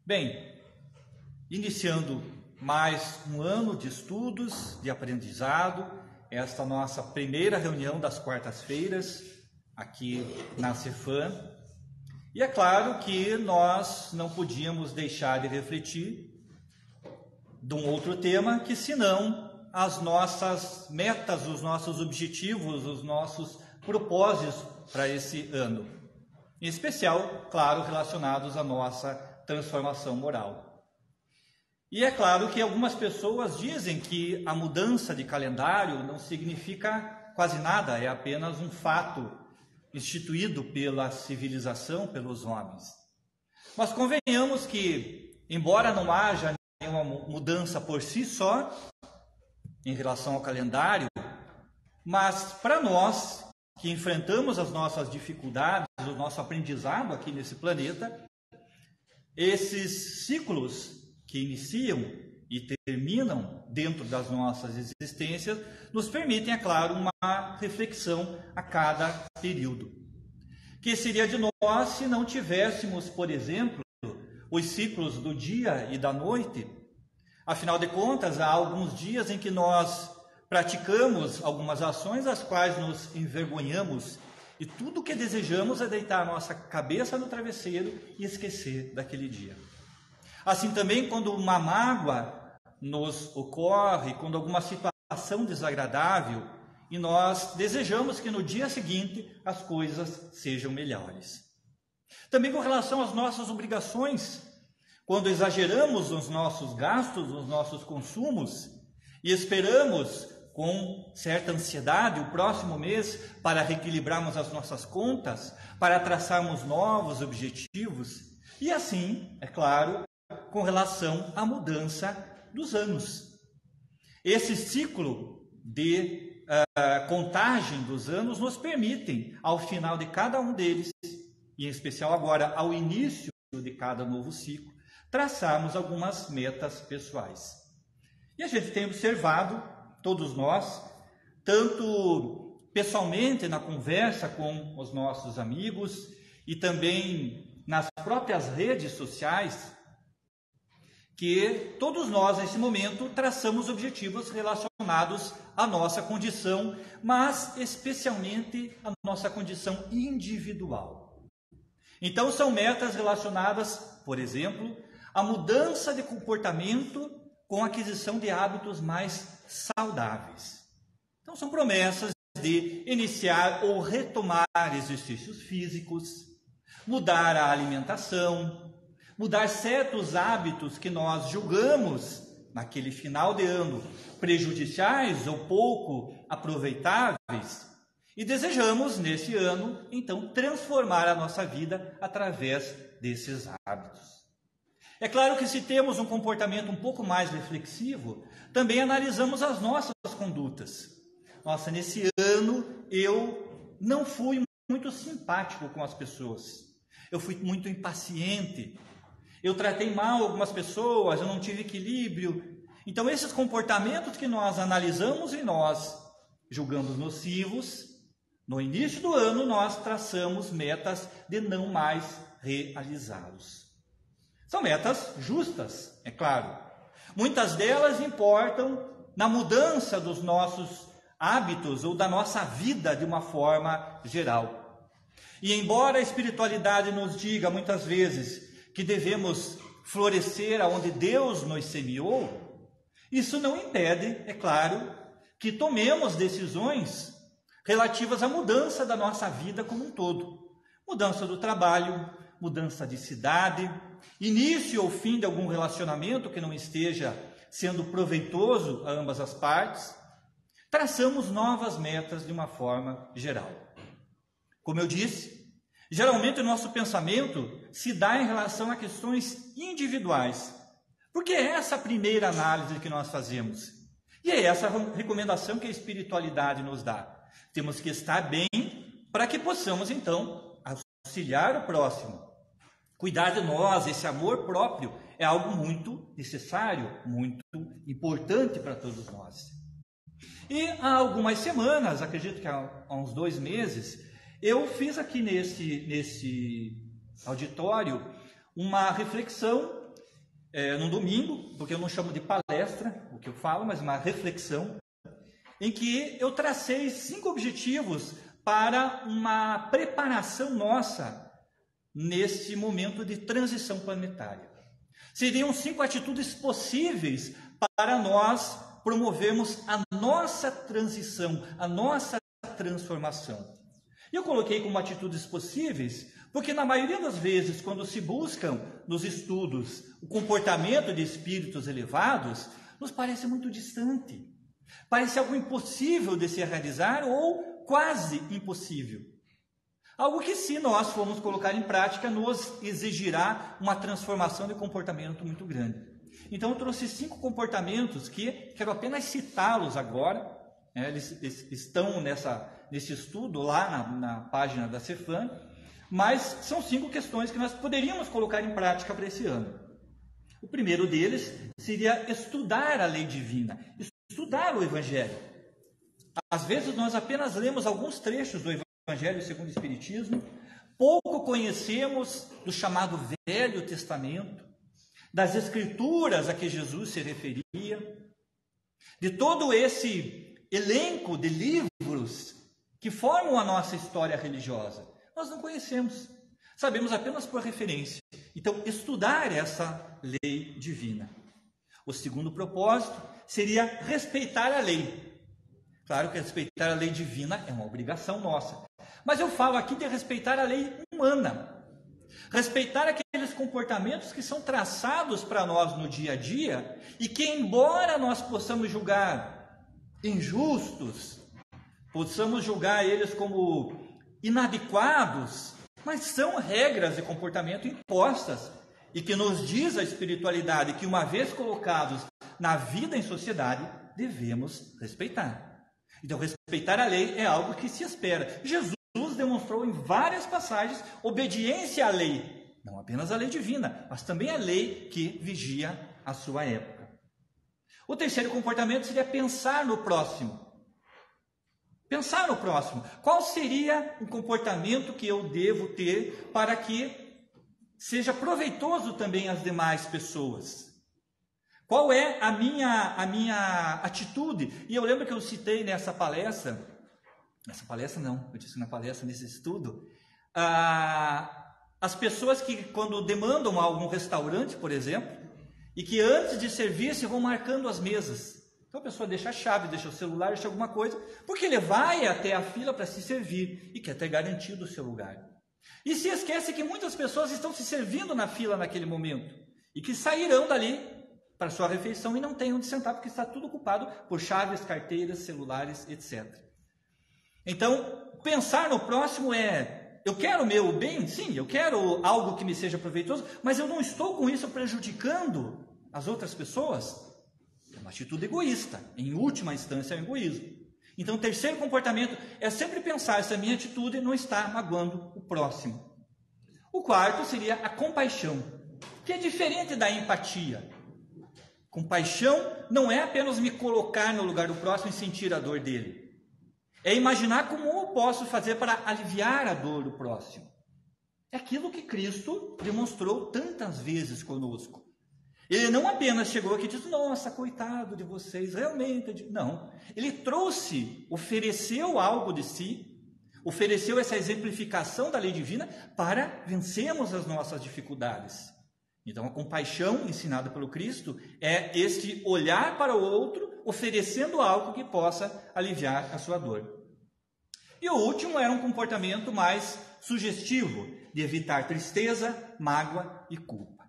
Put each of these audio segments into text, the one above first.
Bem, iniciando mais um ano de estudos, de aprendizado, esta nossa primeira reunião das quartas-feiras aqui na Cefam. E é claro que nós não podíamos deixar de refletir de um outro tema, que senão as nossas metas, os nossos objetivos, os nossos propósitos para esse ano. Em especial, claro, relacionados à nossa transformação moral. E é claro que algumas pessoas dizem que a mudança de calendário não significa quase nada, é apenas um fato instituído pela civilização, pelos homens. Mas convenhamos que, embora não haja nenhuma mudança por si só em relação ao calendário, mas para nós que enfrentamos as nossas dificuldades, o nosso aprendizado aqui nesse planeta, esses ciclos que iniciam e terminam dentro das nossas existências nos permitem, é claro, uma reflexão a cada período. Que seria de nós se não tivéssemos, por exemplo, os ciclos do dia e da noite? Afinal de contas, há alguns dias em que nós praticamos algumas ações as quais nos envergonhamos e tudo o que desejamos é deitar a nossa cabeça no travesseiro e esquecer daquele dia. Assim também, quando uma mágoa nos ocorre, quando alguma situação desagradável, e nós desejamos que no dia seguinte as coisas sejam melhores. Também com relação às nossas obrigações, quando exageramos nos nossos gastos, nos nossos consumos, e esperamos com certa ansiedade o próximo mês para reequilibrarmos as nossas contas, para traçarmos novos objetivos, e assim, é claro, com relação à mudança dos anos. Esse ciclo de contagem dos anos nos permitem, ao final de cada um deles, e em especial agora ao início de cada novo ciclo, traçarmos algumas metas pessoais. E a gente tem observado, todos nós, tanto pessoalmente na conversa com os nossos amigos e também nas próprias redes sociais, que todos nós, nesse momento, traçamos objetivos relacionados à nossa condição, mas especialmente à nossa condição individual. Então, são metas relacionadas, por exemplo, à mudança de comportamento com a aquisição de hábitos mais saudáveis. Então, são promessas de iniciar ou retomar exercícios físicos, mudar a alimentação, mudar certos hábitos que nós julgamos naquele final de ano prejudiciais ou pouco aproveitáveis e desejamos nesse ano então transformar a nossa vida através desses hábitos. É claro que se temos um comportamento um pouco mais reflexivo, também analisamos as nossas condutas. Nossa, nesse ano eu não fui muito simpático com as pessoas. Eu fui muito impaciente. Eu tratei mal algumas pessoas, eu não tive equilíbrio. Então, esses comportamentos que nós analisamos e nós julgamos nocivos, no início do ano nós traçamos metas de não mais realizá-los. São metas justas, é claro. Muitas delas importam na mudança dos nossos hábitos ou da nossa vida de uma forma geral. E embora a espiritualidade nos diga muitas vezes que devemos florescer aonde Deus nos semeou, isso não impede, é claro, que tomemos decisões relativas à mudança da nossa vida como um todo. Mudança do trabalho, mudança de cidade, início ou fim de algum relacionamento que não esteja sendo proveitoso a ambas as partes. Traçamos novas metas de uma forma geral. Como eu disse, geralmente o nosso pensamento se dá em relação a questões individuais, porque é essa a primeira análise que nós fazemos. E é essa a recomendação que a espiritualidade nos dá. Temos que estar bem para que possamos, então, auxiliar o próximo. Cuidar de nós, esse amor próprio, é algo muito necessário, muito importante para todos nós. E há algumas semanas, acredito que há uns 2 meses, eu fiz aqui nesse auditório uma reflexão num domingo, porque eu não chamo de palestra o que eu falo, mas uma reflexão, em que eu tracei 5 objetivos para uma preparação nossa neste momento de transição planetária. Seriam 5 atitudes possíveis para nós promovermos a nossa transição, a nossa transformação. E eu coloquei como atitudes possíveis, porque na maioria das vezes, quando se buscam nos estudos o comportamento de espíritos elevados, nos parece muito distante. Parece algo impossível de se realizar ou quase impossível. Algo que, se nós formos colocar em prática, nos exigirá uma transformação de comportamento muito grande. Então, eu trouxe 5 comportamentos que quero apenas citá-los agora. Eles estão nesse estudo lá na página da Cefam, mas são 5 questões que nós poderíamos colocar em prática para esse ano. O primeiro deles seria estudar a lei divina, estudar o Evangelho. Às vezes nós apenas lemos alguns trechos do Evangelho segundo o Espiritismo, pouco conhecemos do chamado Velho Testamento, das Escrituras a que Jesus se referia, de todo esse elenco de livros que formam a nossa história religiosa. Nós não conhecemos, sabemos apenas por referência. Então, estudar essa lei divina. O segundo propósito seria respeitar a lei. Claro que respeitar a lei divina é uma obrigação nossa. Mas eu falo aqui de respeitar a lei humana. Respeitar aqueles comportamentos que são traçados para nós no dia a dia e que, embora nós possamos julgar injustos, possamos julgar eles como inadequados, mas são regras de comportamento impostas e que nos diz a espiritualidade que, uma vez colocados na vida em sociedade, devemos respeitar. Então, respeitar a lei é algo que se espera. Jesus demonstrou em várias passagens obediência à lei, não apenas à lei divina, mas também à lei que vigia a sua época. O terceiro comportamento seria pensar no próximo. Pensar no próximo. Qual seria o comportamento que eu devo ter para que seja proveitoso também às demais pessoas? Qual é a minha atitude? E eu lembro que eu citei nessa palestra nesse estudo, as pessoas que, quando demandam algum restaurante, por exemplo, e que antes de servir se vão marcando as mesas. Então a pessoa deixa a chave, deixa o celular, deixa alguma coisa, porque ele vai até a fila para se servir e quer ter garantido o seu lugar. E se esquece que muitas pessoas estão se servindo na fila naquele momento e que sairão dali para sua refeição e não têm onde sentar, porque está tudo ocupado por chaves, carteiras, celulares, etc. Então, pensar no próximo eu quero o meu bem, sim, eu quero algo que me seja proveitoso, mas eu não estou com isso prejudicando as outras pessoas. É uma atitude egoísta, em última instância é o egoísmo. Então, o terceiro comportamento é sempre pensar se a minha atitude não está magoando o próximo. O quarto seria a compaixão, que é diferente da empatia. Compaixão não é apenas me colocar no lugar do próximo e sentir a dor dele. É imaginar como eu posso fazer para aliviar a dor do próximo. É aquilo que Cristo demonstrou tantas vezes conosco. Ele não apenas chegou aqui e disse, nossa, coitado de vocês, realmente. Não, ele trouxe, ofereceu algo de si, ofereceu essa exemplificação da lei divina para vencermos as nossas dificuldades. Então, a compaixão ensinada pelo Cristo é este olhar para o outro, oferecendo algo que possa aliviar a sua dor. E o último era um comportamento mais sugestivo, de evitar tristeza, mágoa e culpa.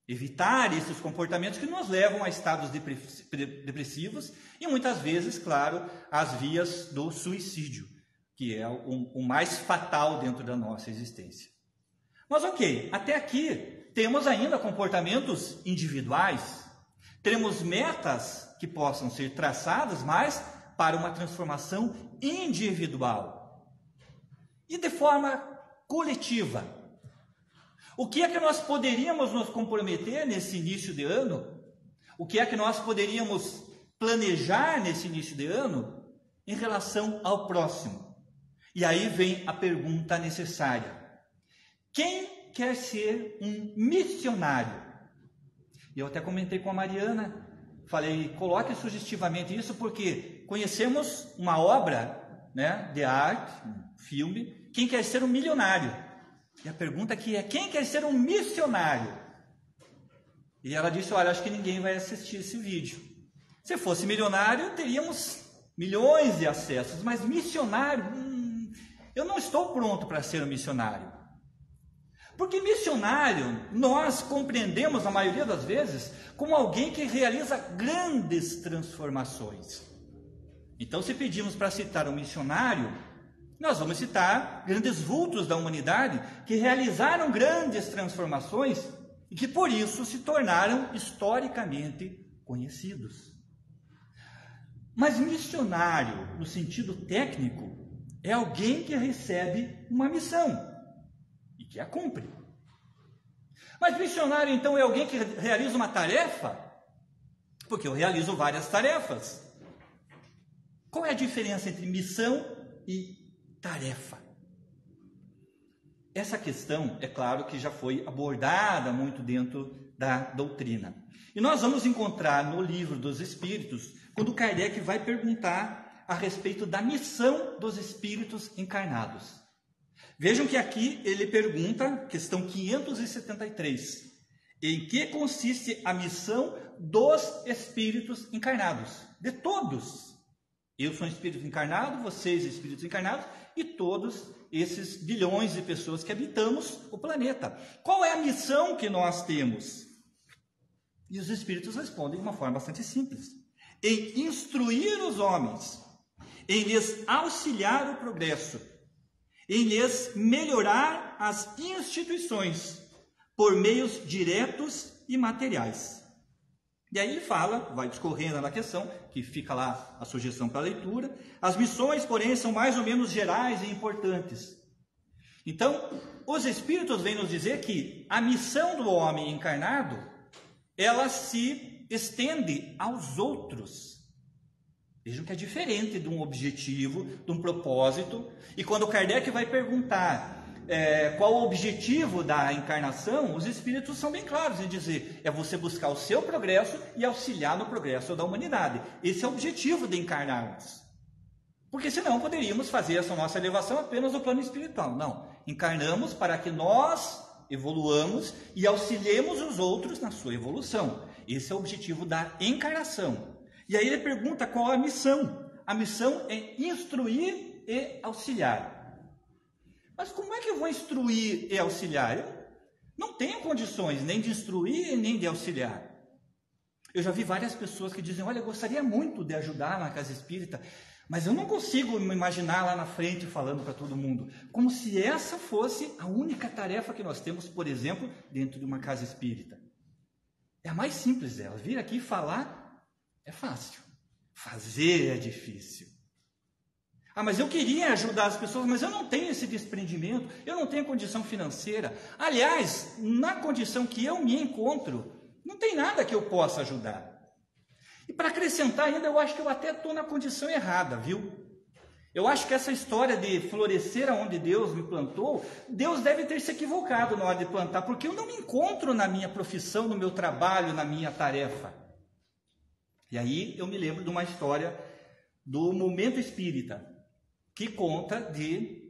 Evitar esses comportamentos que nos levam a estados depressivos e muitas vezes, claro, às vias do suicídio, que é o mais fatal dentro da nossa existência. Mas ok, até aqui temos ainda comportamentos individuais, temos metas que possam ser traçadas, mas para uma transformação individual. E de forma coletiva. O que é que nós poderíamos nos comprometer nesse início de ano? O que é que nós poderíamos planejar nesse início de ano em relação ao próximo? E aí vem a pergunta necessária. Quem quer ser um missionário? E eu até comentei com a Mariana, falei, coloque sugestivamente isso, porque conhecemos uma obra, né, de arte, um filme, Quem Quer Ser um Milionário? E a pergunta aqui é, quem quer ser um missionário? E ela disse, olha, acho que ninguém vai assistir esse vídeo. Se fosse milionário, teríamos milhões de acessos, mas missionário, eu não estou pronto para ser um missionário. Porque missionário, nós compreendemos, a maioria das vezes, como alguém que realiza grandes transformações. Então, se pedimos para citar um missionário, nós vamos citar grandes vultos da humanidade que realizaram grandes transformações e que, por isso, se tornaram historicamente conhecidos. Mas missionário, no sentido técnico, é alguém que recebe uma missão e que a cumpre. Mas missionário, então, é alguém que realiza uma tarefa? Porque eu realizo várias tarefas. Qual é a diferença entre missão e tarefa? Essa questão, é claro que já foi abordada muito dentro da doutrina. E nós vamos encontrar no Livro dos Espíritos, quando Kardec vai perguntar a respeito da missão dos espíritos encarnados. Vejam que aqui ele pergunta, questão 573, em que consiste a missão dos espíritos encarnados? De todos. Eu sou um espírito encarnado, vocês espíritos encarnados, e todos esses bilhões de pessoas que habitamos o planeta. Qual é a missão que nós temos? E os espíritos respondem de uma forma bastante simples. Em instruir os homens, em lhes auxiliar o progresso, em lhes melhorar as instituições, por meios diretos e materiais. E aí ele fala, vai discorrendo na questão, que fica lá a sugestão para a leitura. As missões, porém, são mais ou menos gerais e importantes. Então, os espíritos vêm nos dizer que a missão do homem encarnado, ela se estende aos outros. Vejam que é diferente de um objetivo, de um propósito. E quando Kardec vai perguntar qual o objetivo da encarnação, os espíritos são bem claros em dizer, é você buscar o seu progresso e auxiliar no progresso da humanidade. Esse é o objetivo de encarnarmos. Porque senão poderíamos fazer essa nossa elevação apenas no plano espiritual. Não, encarnamos para que nós evoluamos e auxiliemos os outros na sua evolução. Esse é o objetivo da encarnação. E aí ele pergunta qual a missão. A missão é instruir e auxiliar. Mas como é que eu vou instruir e auxiliar? Eu não tenho condições nem de instruir nem de auxiliar. Eu já vi várias pessoas que dizem, olha, eu gostaria muito de ajudar na casa espírita, mas eu não consigo me imaginar lá na frente falando para todo mundo. Como se essa fosse a única tarefa que nós temos, por exemplo, dentro de uma casa espírita. É a mais simples delas. Vir aqui e falar é fácil. Fazer é difícil. Ah, mas eu queria ajudar as pessoas, mas eu não tenho esse desprendimento, eu não tenho condição financeira. Aliás, na condição que eu me encontro, não tem nada que eu possa ajudar. E para acrescentar ainda, eu acho que eu até estou na condição errada, viu? Eu acho que essa história de florescer aonde Deus me plantou, Deus deve ter se equivocado na hora de plantar, porque eu não me encontro na minha profissão, no meu trabalho, na minha tarefa. E aí eu me lembro de uma história do Momento Espírita, que conta de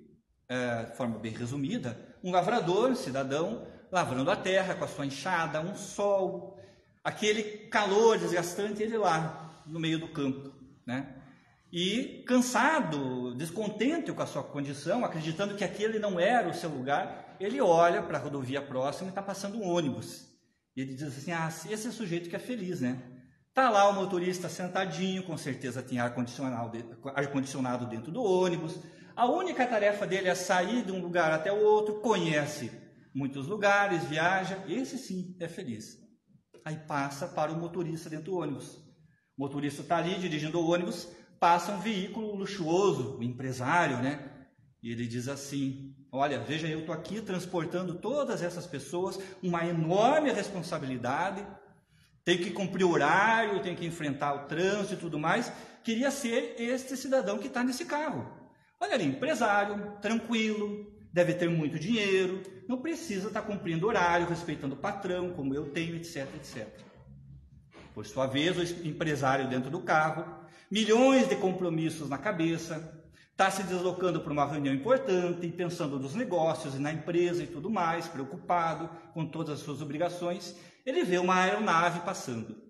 forma bem resumida, um lavrador, um cidadão, lavrando a terra com a sua enxada, um sol, aquele calor desgastante, ele lá no meio do campo, né? E cansado, descontente com a sua condição, acreditando que aquele não era o seu lugar, ele olha para a rodovia próxima e está passando um ônibus. E ele diz assim, esse é o sujeito que é feliz, né? Está lá o motorista sentadinho, com certeza tem ar-condicionado dentro do ônibus. A única tarefa dele é sair de um lugar até o outro, conhece muitos lugares, viaja, esse sim é feliz. Aí passa para o motorista dentro do ônibus. O motorista está ali dirigindo o ônibus, passa um veículo luxuoso, um empresário, né? E ele diz assim, olha, veja, eu estou aqui transportando todas essas pessoas, uma enorme responsabilidade, tenho que cumprir o horário, tenho que enfrentar o trânsito e tudo mais. Queria ser este cidadão que está nesse carro. Olha ali, empresário, tranquilo, deve ter muito dinheiro, não precisa estar cumprindo horário, respeitando o patrão, como eu tenho, etc, etc. Por sua vez, o empresário dentro do carro, milhões de compromissos na cabeça, está se deslocando para uma reunião importante, pensando nos negócios e na empresa e tudo mais, preocupado com todas as suas obrigações. Ele vê uma aeronave passando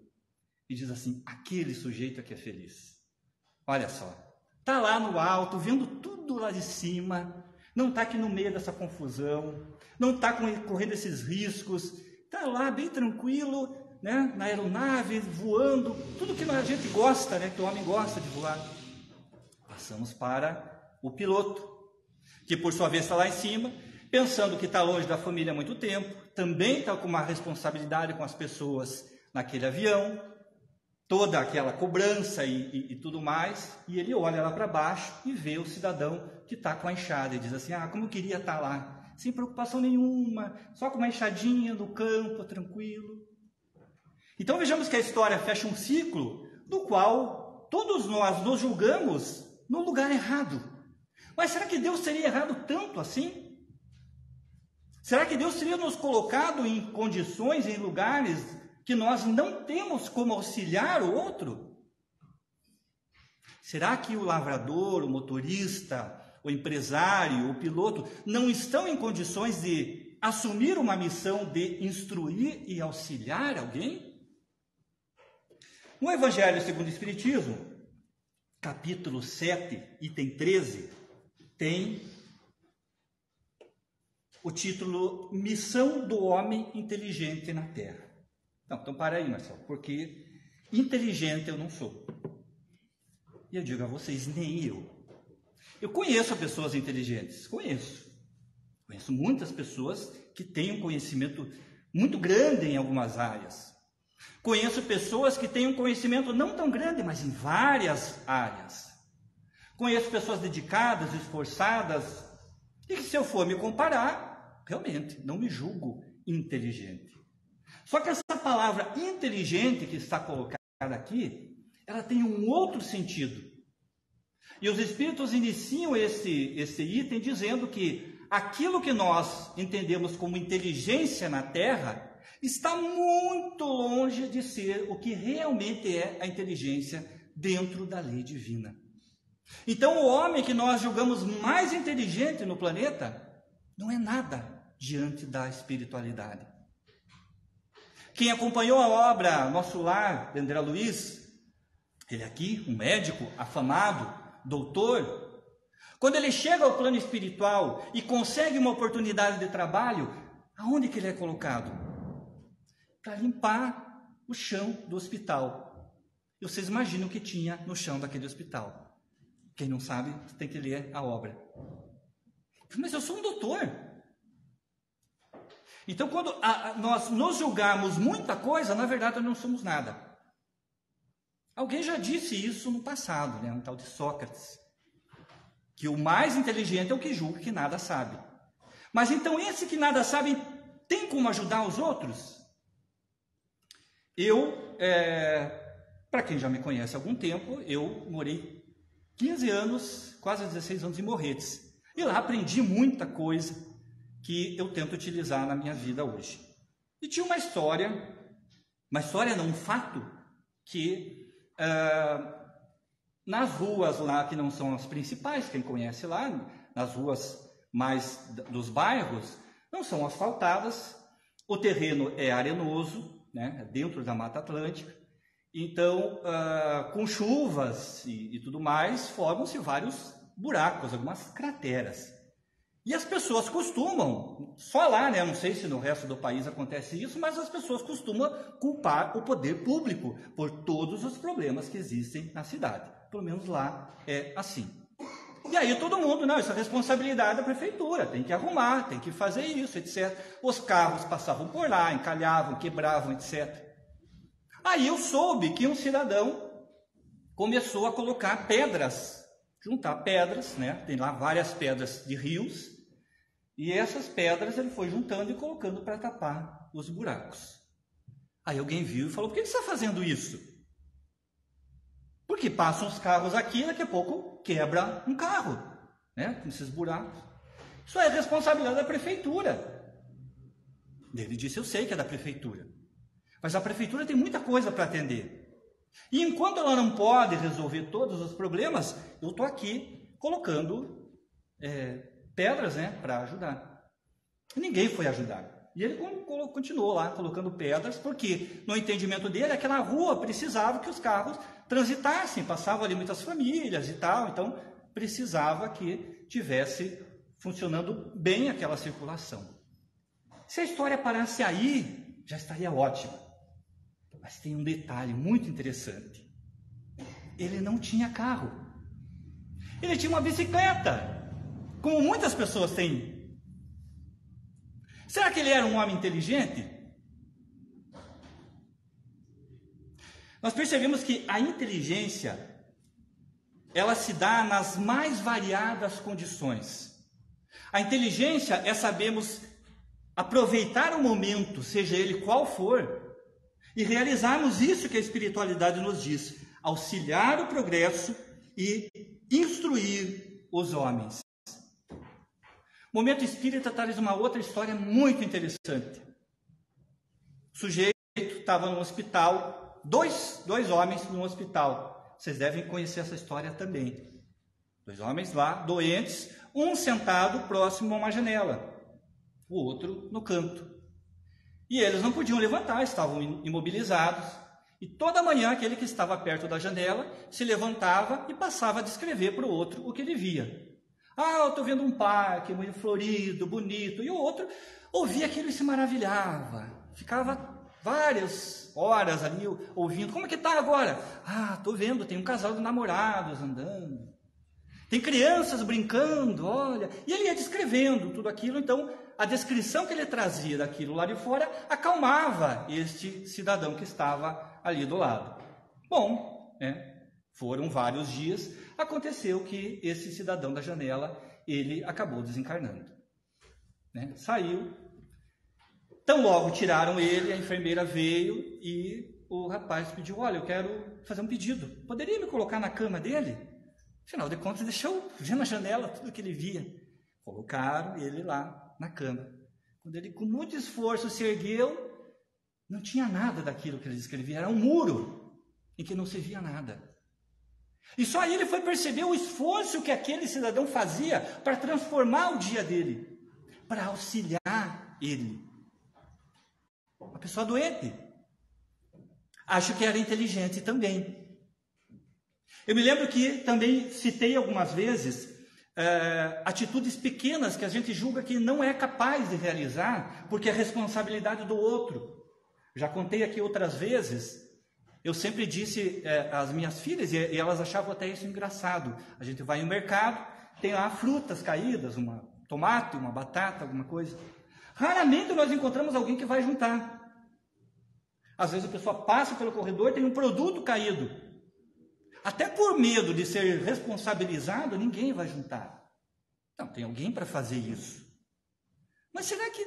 e diz assim: aquele sujeito aqui é feliz. Olha só, está lá no alto, vendo tudo lá de cima, não está aqui no meio dessa confusão, não está correndo esses riscos, está lá bem tranquilo, né, na aeronave, voando, tudo que a gente gosta, né, que o homem gosta de voar. Passamos para o piloto, que por sua vez está lá em cima, pensando que está longe da família há muito tempo, também está com uma responsabilidade com as pessoas naquele avião, toda aquela cobrança e tudo mais, e ele olha lá para baixo e vê o cidadão que está com a enxada e diz assim: como eu queria estar lá, sem preocupação nenhuma, só com uma enxadinha no campo, tranquilo. Então vejamos que a história fecha um ciclo do qual todos nós nos julgamos no lugar errado. Mas será que Deus teria errado tanto assim? Será que Deus teria nos colocado em condições, em lugares que nós não temos como auxiliar o outro? Será que o lavrador, o motorista, o empresário, o piloto não estão em condições de assumir uma missão de instruir e auxiliar alguém? No Evangelho segundo o Espiritismo, capítulo 7, item 13, tem o título Missão do Homem Inteligente na Terra. Então para aí, Marcelo, porque inteligente eu não sou. E eu digo a vocês, nem eu. Eu conheço pessoas inteligentes, conheço muitas pessoas que têm um conhecimento muito grande em algumas áreas. Conheço pessoas que têm um conhecimento não tão grande, mas em várias áreas. Conheço pessoas dedicadas, esforçadas, e que se eu for me comparar, realmente não me julgo inteligente. Só que essa palavra inteligente que está colocada aqui, ela tem um outro sentido. E os Espíritos iniciam esse item dizendo que aquilo que nós entendemos como inteligência na Terra está muito longe de ser o que realmente é a inteligência dentro da lei divina. Então, o homem que nós julgamos mais inteligente no planeta não é nada diante da espiritualidade. Quem acompanhou a obra Nosso Lar, de André Luiz, ele aqui, um médico afamado, doutor, quando ele chega ao plano espiritual e consegue uma oportunidade de trabalho, aonde que ele é colocado? Para limpar o chão do hospital. E vocês imaginam o que tinha no chão daquele hospital. Quem não sabe, tem que ler a obra. Mas eu sou um doutor. Então, quando nós nos julgarmos muita coisa, na verdade, nós não somos nada. Alguém já disse isso no passado, né? Um tal de Sócrates. Que o mais inteligente é o que julga que nada sabe. Mas então, esse que nada sabe, tem como ajudar os outros? Para quem já me conhece há algum tempo, eu morei 15 anos, quase 16 anos em Morretes. E lá aprendi muita coisa que eu tento utilizar na minha vida hoje. E tinha uma história não, um fato, que nas ruas lá, que não são as principais, quem conhece lá, nas ruas mais dos bairros, não são asfaltadas, o terreno é arenoso, né, dentro da Mata Atlântica. Então, com chuvas e tudo mais, formam-se vários buracos, algumas crateras. E as pessoas costumam, só lá, né, não sei se no resto do país acontece isso, mas as pessoas costumam culpar o poder público por todos os problemas que existem na cidade. Pelo menos lá é assim. E aí todo mundo, não, isso é responsabilidade da prefeitura, tem que arrumar, tem que fazer isso, etc. Os carros passavam por lá, encalhavam, quebravam, etc. Aí eu soube que um cidadão começou a colocar pedras, juntar pedras, né? Tem lá várias pedras de rios, e essas pedras ele foi juntando e colocando para tapar os buracos. Aí alguém viu e falou: por que você está fazendo isso? Porque passam os carros aqui e daqui a pouco quebra um carro, né? Com esses buracos. Isso é responsabilidade da prefeitura. Ele disse: eu sei que é da prefeitura. Mas a prefeitura tem muita coisa para atender. E enquanto ela não pode resolver todos os problemas, eu estou aqui colocando pedras, né, para ajudar. E ninguém foi ajudar. E ele continuou lá colocando pedras, porque no entendimento dele, aquela rua precisava que os carros transitassem, passavam ali muitas famílias e tal, então precisava que tivesse funcionando bem aquela circulação. Se a história parasse aí, já estaria ótima. Mas tem um detalhe muito interessante. Ele não tinha carro. Ele tinha uma bicicleta, como muitas pessoas têm. Será que ele era um homem inteligente? Nós percebemos que a inteligência, ela se dá nas mais variadas condições. A inteligência é sabermos aproveitar o momento, seja ele qual for, e realizarmos isso que a espiritualidade nos diz, auxiliar o progresso e instruir os homens. O momento espírita traz uma outra história muito interessante. O sujeito estava no hospital, dois homens no hospital. Vocês devem conhecer essa história também. 2 homens lá, doentes, um sentado próximo a uma janela, o outro no canto. E eles não podiam levantar, estavam imobilizados. E toda manhã aquele que estava perto da janela se levantava e passava a descrever para o outro o que ele via. Eu estou vendo um parque muito florido, bonito. E o outro ouvia aquilo e se maravilhava. Ficava várias horas ali ouvindo. Como é que está agora? Estou vendo, tem um casal de namorados andando. Tem crianças brincando, olha. E ele ia descrevendo tudo aquilo. Então, a descrição que ele trazia daquilo lá de fora acalmava este cidadão que estava ali do lado. Bom, foram vários dias. Aconteceu que esse cidadão da janela, ele acabou desencarnando. Saiu. Tão logo tiraram ele, a enfermeira veio e o rapaz pediu, olha, eu quero fazer um pedido. Poderia me colocar na cama dele? Afinal de contas, deixou ver na janela tudo que ele via. Colocaram ele lá na cama. Quando ele, com muito esforço, se ergueu, não tinha nada daquilo que ele descrevia. Era um muro em que não se via nada. E só aí ele foi perceber o esforço que aquele cidadão fazia para transformar o dia dele, para auxiliar ele. Uma pessoa doente. Acho que era inteligente também. Eu me lembro que também citei algumas vezes atitudes pequenas que a gente julga que não é capaz de realizar, porque é responsabilidade do outro. Já contei aqui outras vezes. Eu sempre disse às minhas filhas, e elas achavam até isso engraçado. A gente vai no mercado, tem lá frutas caídas, um tomate, uma batata, alguma coisa. Raramente nós encontramos alguém que vai juntar. Às vezes a pessoa passa pelo corredor, tem um produto caído. Até por medo de ser responsabilizado, ninguém vai juntar. Não, tem alguém para fazer isso. Mas será que,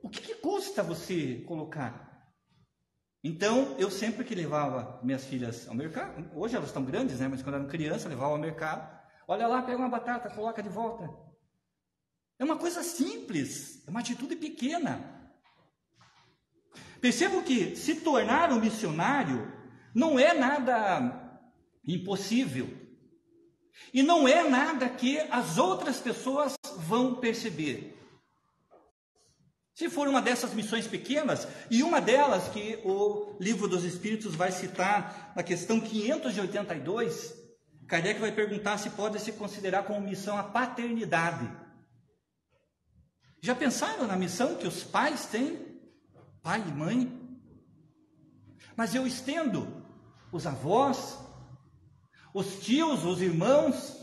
o que custa você colocar? Então, eu sempre que levava minhas filhas ao mercado, hoje elas estão grandes, mas quando eram crianças, levava ao mercado, olha lá, pega uma batata, coloca de volta. É uma coisa simples, é uma atitude pequena. Percebo que se tornar um missionário não é nada impossível. E não é nada que as outras pessoas vão perceber. Se for uma dessas missões pequenas, e uma delas que o Livro dos Espíritos vai citar na questão 582, Kardec vai perguntar se pode se considerar como missão a paternidade. Já pensaram na missão que os pais têm? Pai e mãe? Mas eu estendo os avós, os tios, os irmãos,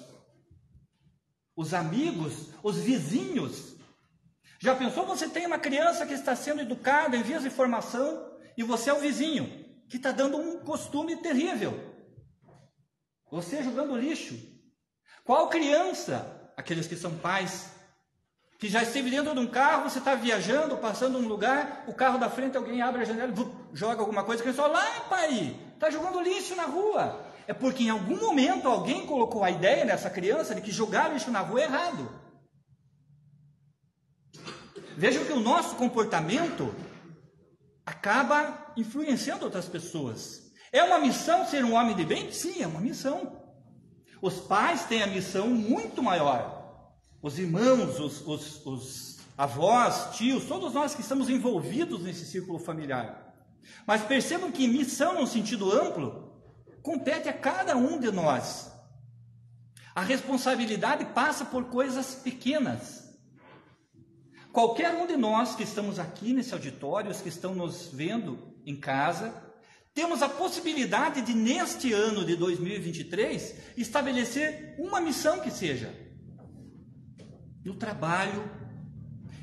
os amigos, os vizinhos. Já pensou, você tem uma criança que está sendo educada em vias de formação e você é o vizinho, que está dando um costume terrível. Você jogando lixo. Qual criança, aqueles que são pais, que já esteve dentro de um carro, você está viajando, passando um lugar, o carro da frente, alguém abre a janela, joga alguma coisa, a criança fala, lá pai, está jogando lixo na rua. É porque em algum momento alguém colocou a ideia nessa criança de que jogar lixo na rua é errado. Vejam que o nosso comportamento acaba influenciando outras pessoas. É uma missão ser um homem de bem? Sim, é uma missão. Os pais têm a missão muito maior. Os irmãos, os avós, tios, todos nós que estamos envolvidos nesse círculo familiar. Mas percebam que missão, num sentido amplo, compete a cada um de nós. A responsabilidade passa por coisas pequenas. Qualquer um de nós que estamos aqui nesse auditório, os que estão nos vendo em casa, temos a possibilidade de, neste ano de 2023, estabelecer uma missão que seja no trabalho,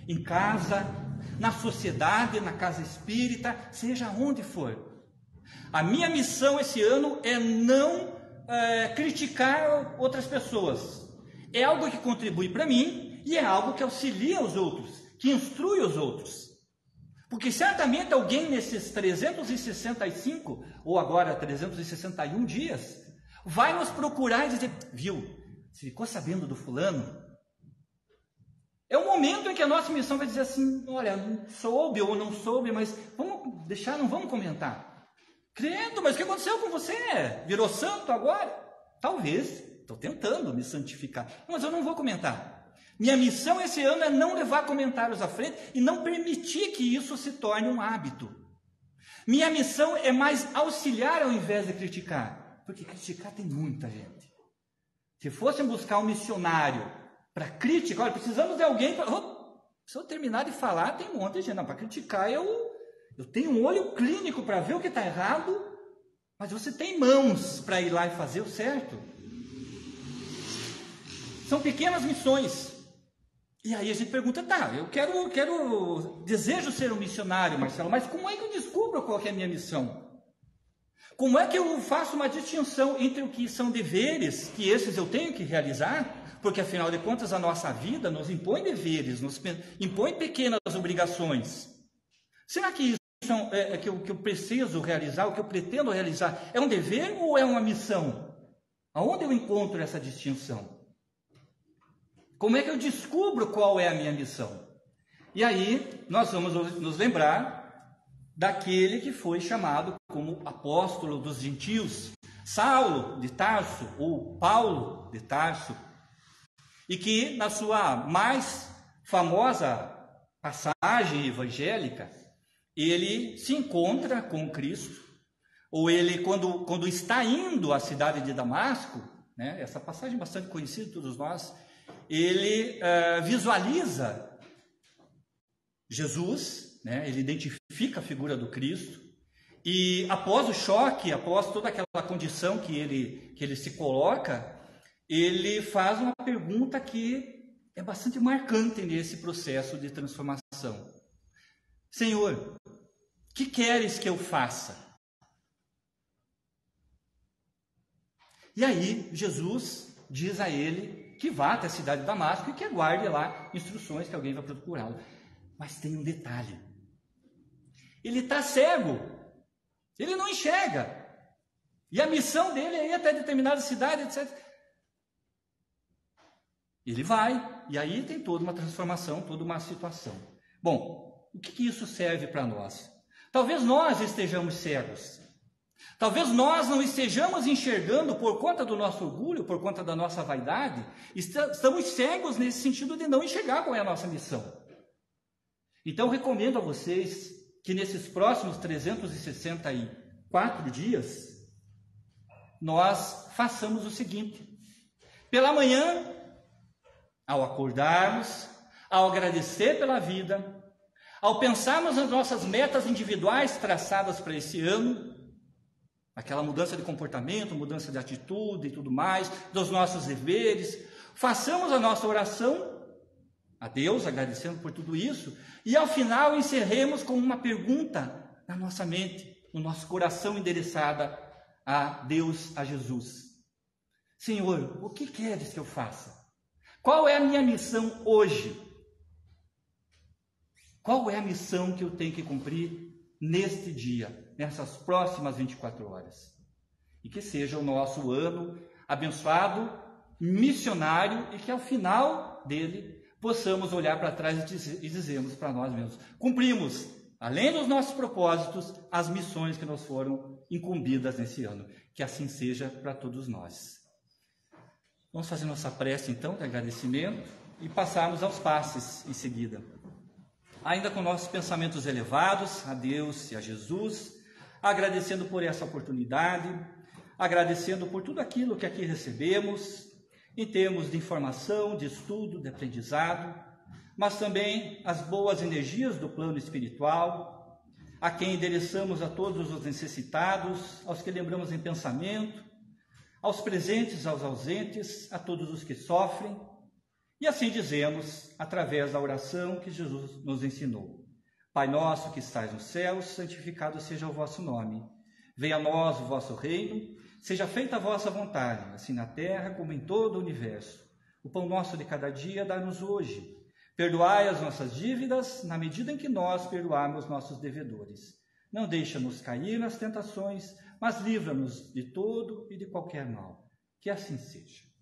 em casa, na sociedade, na casa espírita, seja onde for. A minha missão esse ano é não criticar outras pessoas. É algo que contribui para mim e é algo que auxilia os outros, que instrui os outros. Porque certamente alguém nesses 365, ou agora 361 dias, vai nos procurar e dizer, viu, você ficou sabendo do fulano? É o momento em que a nossa missão vai dizer assim, olha, soube ou não soube, mas vamos deixar, não vamos comentar. Credo, mas o que aconteceu com você? Virou santo agora? Talvez, estou tentando me santificar, mas eu não vou comentar. Minha missão esse ano é não levar comentários à frente e não permitir que isso se torne um hábito. Minha missão é mais auxiliar ao invés de criticar, porque criticar tem muita gente. Se fossem buscar um missionário para crítica, olha, precisamos de alguém para... se eu terminar de falar, tem um monte de gente. Não, para criticar eu tenho um olho clínico para ver o que está errado, mas você tem mãos para ir lá e fazer o certo. São pequenas missões. E aí a gente pergunta, tá, eu desejo ser um missionário, Marcelo, mas como é que eu descubro qual que é a minha missão? Como é que eu faço uma distinção entre o que são deveres, que esses eu tenho que realizar, porque afinal de contas a nossa vida nos impõe deveres, nos impõe pequenas obrigações. Será que isso que eu preciso realizar, o que eu pretendo realizar, é um dever ou é uma missão? Aonde eu encontro essa distinção? Como é que eu descubro qual é a minha missão? E aí nós vamos nos lembrar daquele que foi chamado como apóstolo dos gentios, Saulo de Tarso, ou Paulo de Tarso, e que na sua mais famosa passagem evangélica, ele se encontra com Cristo, ou ele quando está indo à cidade de Damasco, né, essa passagem bastante conhecida de todos nós, ele visualiza Jesus, né, ele identifica a figura do Cristo, e após o choque, após toda aquela condição que ele se coloca, ele faz uma pergunta que é bastante marcante nesse processo de transformação. Senhor, que queres que eu faça? E aí Jesus diz a ele que vá até a cidade de Damasco e que aguarde lá instruções que alguém vai procurá-lo. Mas tem um detalhe. Ele está cego. Ele não enxerga. E a missão dele é ir até determinada cidade, etc. Ele vai, e aí tem toda uma transformação, toda uma situação. Bom, o que isso serve para nós? Talvez nós estejamos cegos. Talvez nós não estejamos enxergando por conta do nosso orgulho, por conta da nossa vaidade. Estamos cegos nesse sentido de não enxergar qual é a nossa missão. Então, recomendo a vocês que nesses próximos 364 dias, nós façamos o seguinte. Pela manhã, ao acordarmos, ao agradecer pela vida, ao pensarmos nas nossas metas individuais traçadas para esse ano, aquela mudança de comportamento, mudança de atitude e tudo mais, dos nossos deveres, façamos a nossa oração a Deus, agradecendo por tudo isso, e ao final encerremos com uma pergunta na nossa mente, no nosso coração endereçada a Deus, a Jesus. Senhor, o que queres que eu faça? Qual é a minha missão hoje? Qual é a missão que eu tenho que cumprir neste dia, nessas próximas 24 horas? E que seja o nosso ano abençoado, missionário, e que ao final dele possamos olhar para trás e dizermos para nós mesmos: cumprimos além dos nossos propósitos, as missões que nos foram incumbidas nesse ano. Que assim seja para todos nós. Vamos fazer nossa prece, então, de agradecimento e passarmos aos passes em seguida. Ainda com nossos pensamentos elevados a Deus e a Jesus, agradecendo por essa oportunidade, agradecendo por tudo aquilo que aqui recebemos, em termos de informação, de estudo, de aprendizado, mas também as boas energias do plano espiritual, a quem endereçamos a todos os necessitados, aos que lembramos em pensamento, aos presentes, aos ausentes, a todos os que sofrem, e assim dizemos, através da oração que Jesus nos ensinou. Pai nosso que estais nos céus, santificado seja o vosso nome. Venha a nós o vosso reino, seja feita a vossa vontade, assim na terra como em todo o universo. O pão nosso de cada dia dá-nos hoje. Perdoai as nossas dívidas, na medida em que nós perdoarmos nossos devedores. Não deixa-nos cair nas tentações, mas livra-nos de todo e de qualquer mal. Que assim seja.